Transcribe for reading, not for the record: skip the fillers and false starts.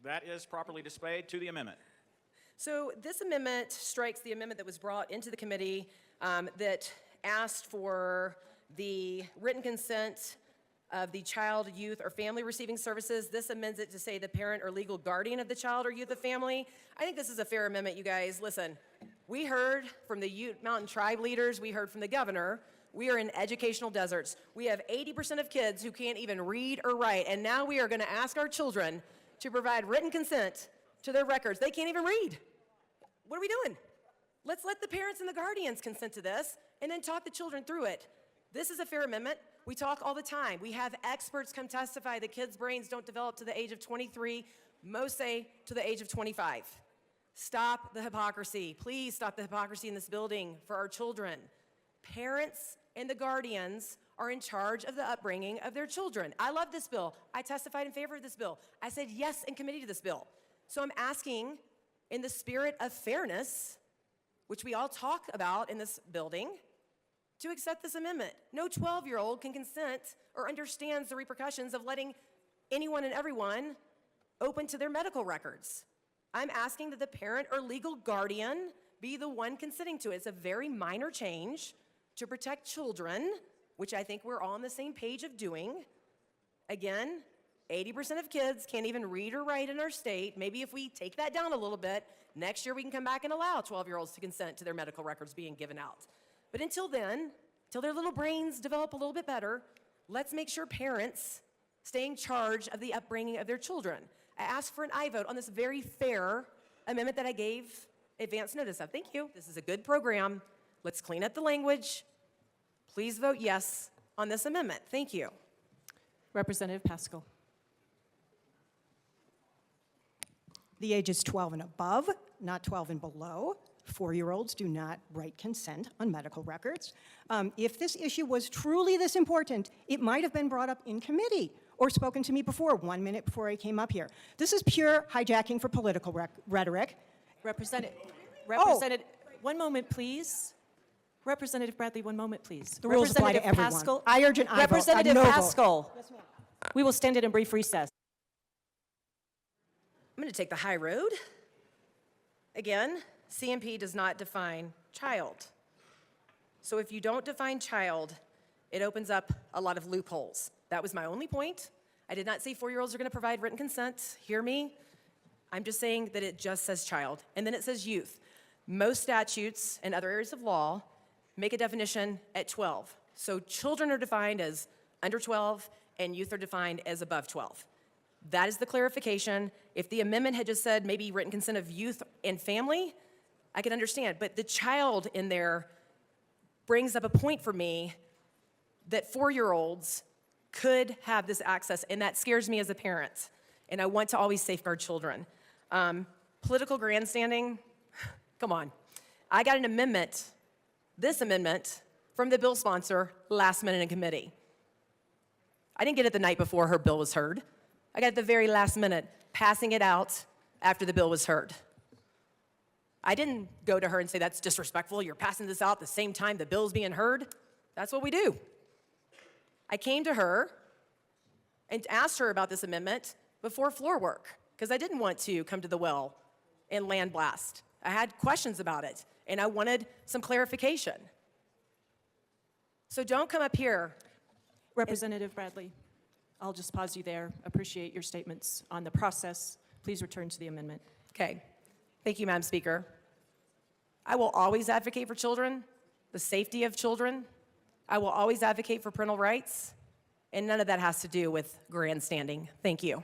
That is properly displayed. To the amendment. So this amendment strikes the amendment that was brought into the committee that asked for the written consent of the child, youth, or family receiving services. This amends it to say the parent or legal guardian of the child or youth or family. I think this is a fair amendment, you guys. Listen, we heard from the Ute Mountain Tribe leaders, we heard from the governor. We are in educational deserts. We have 80% of kids who can't even read or write, and now we are going to ask our children to provide written consent to their records. They can't even read. What are we doing? Let's let the parents and the guardians consent to this and then talk the children through it. This is a fair amendment. We talk all the time. We have experts come testify that kids' brains don't develop to the age of 23, most say to the age of 25. Stop the hypocrisy. Please stop the hypocrisy in this building for our children. Parents and the guardians are in charge of the upbringing of their children. I love this bill. I testified in favor of this bill. I said yes in committee to this bill. So I'm asking, in the spirit of fairness, which we all talk about in this building, to accept this amendment. No 12-year-old can consent or understands the repercussions of letting anyone and everyone open to their medical records. I'm asking that the parent or legal guardian be the one consenting to it. It's a very minor change to protect children, which I think we're all on the same page of doing. Again, 80% of kids can't even read or write in our state. Maybe if we take that down a little bit, next year we can come back and allow 12-year-olds to consent to their medical records being given out. But until then, till their little brains develop a little bit better, let's make sure parents stay in charge of the upbringing of their children. I asked for an aye vote on this very fair amendment that I gave advance notice of. Thank you. This is a good program. Let's clean up the language. Please vote yes on this amendment. Thank you. Representative Paschal. The age is 12 and above, not 12 and below. 4-year-olds do not write consent on medical records. If this issue was truly this important, it might have been brought up in committee or spoken to me before, 1 minute before I came up here. This is pure hijacking for political rhetoric. Representative, 1 moment, please. Representative Bradley, 1 moment, please. The rules apply to everyone. Paschal, I urge an aye vote. Representative No Paschal. vote. Yes, ma'am. We will stand in a brief recess. I'm going to take the high road. Again, CMP does not define child. So if you don't define child, it opens up a lot of loopholes. That was my only point. I did not say 4-year-olds are going to provide written consent. Hear me? I'm just saying that it just says child. And then it says youth. Most statutes and other areas of law make a definition at 12. So children are defined as under 12 and youth are defined as above 12. That is the clarification. If the amendment had just said maybe written consent of youth and family, I could understand. But the child in there brings up a point for me that 4-year-olds could have this access, and that scares me as a parent. And I want to always safeguard children. Political grandstanding, come on. I got an amendment, this amendment, from the bill sponsor last minute in committee. I didn't get it the night before her bill was heard. I got it the very last minute, passing it out after the bill was heard. I didn't go to her and say, that's disrespectful, you're passing this out the same time the bill's being heard. That's what we do. I came to her and asked her about this amendment before floor work, because I didn't want to come to the well and land blast. I had questions about it, and I wanted some clarification. So don't come up here. Representative Bradley, I'll just pause you there. Appreciate your statements on the process. Please return to the amendment. Okay. Thank you, Madam Speaker. I will always advocate for children, the safety of children. I will always advocate for parental rights, and none of that has to do with grandstanding. Thank you.